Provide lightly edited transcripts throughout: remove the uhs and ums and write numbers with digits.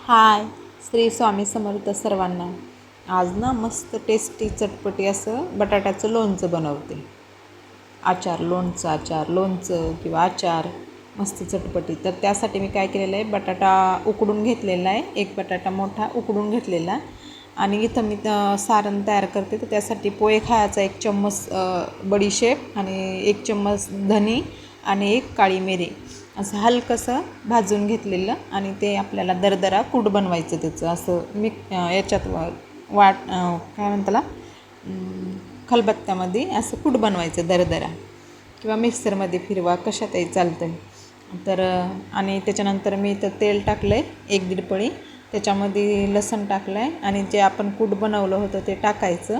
हाय, श्री स्वामी समर्थ सर्वांना. आज ना मस्त टेस्टी चटपटी असं बटाट्याचं लोणचं बनवते. लोणचं किंवा आचार मस्त चटपटी. तर त्यासाठी मी काय केलेलं आहे, बटाटा उकडून घेतलेला आहे, एक बटाटा मोठा उकडून घेतलेला. आणि इथं मी सारण तयार करते. तर त्यासाठी पोहे खायचा 1 चम्मच बडीशेप आणि 1 चम्मच धनी आणि 1 काळी मिरी असं हलकंसं भाजून घेतलेलं. आणि ते आपल्याला दरदरा कूट बनवायचं त्याचं असं याच्यात काय म्हणतात त्याला, खलबत्त्यामध्ये असं कूट बनवायचं दरदरा, किंवा मिक्सरमध्ये फिरवा, कशातही चालतं. तर आणि त्याच्यानंतर मी तर तेल टाकलं आहे 1-1.5 पळी. त्याच्यामध्ये लसूण टाकलं आहे आणि जे आपण कूट बनवलं होतं ते टाकायचं.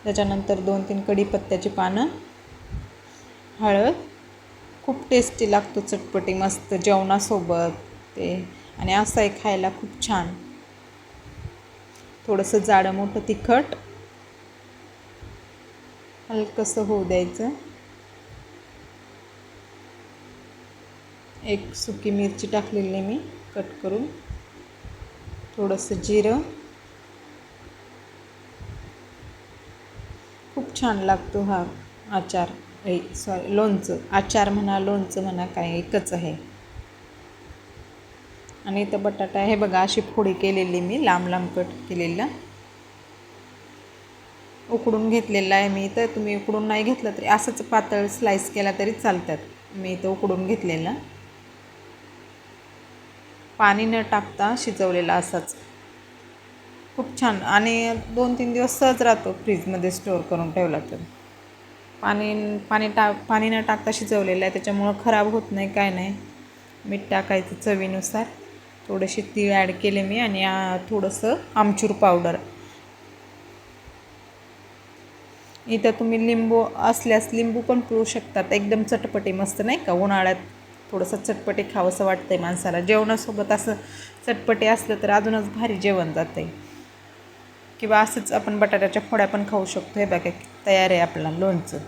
त्याच्यानंतर 2-3 कढीपत्त्याची पानं, हळद. खूप टेस्टी लागतो, चटपटी मस्त जेवणासोबत ते. आणि असंही खायला खूप छान. थोडंसं जाडं मोठं तिखट हलकंसं होऊ द्यायचं. 1 सुकी मिरची टाकलेली मी कट करून. थोडंसं जिरं. खूप छान लागतो हा आचार. लोणचं. आचार म्हणा, लोणचं म्हणा, काय एकच आहे. आणि इथं बटाटा हे बघा, अशी फोडी केलेली मी लांब लांब कट केलेला, उकडून घेतलेला आहे मी. तर तुम्ही उकडून नाही घेतलं तरी असंच पातळ स्लाईस केला तरी चालतात. मी इथं उकडून घेतलेला, पाणी न टाकता शिजवलेला असाच. खूप छान. आणि 2-3 दिवस सहज राहतो फ्रीजमध्ये स्टोअर करून ठेवला तर. पाणी न टाकता शिजवलेलं आहे, त्याच्यामुळं खराब होत नाही, काय नाही. मीठ टाकायचं चवीनुसार. थोडेसे तीळ ॲड केले मी आणि थोडंसं आमचूर पावडर. इथं तुम्ही लिंबू असल्यास लिंबू पण पिळू शकतात. एकदम चटपटी मस्त, नाही का. उन्हाळ्यात थोडंसं चटपटी खावंसं वाटतं आहे माणसाला. जेवणासोबत असं चटपटी असलं तर अजूनच भारी जेवण जातं आहे. किंवा असंच आपण बटाट्याच्या फोड्या पण खाऊ शकतो. हे बघा, तयार आहे आपलं लोणचं.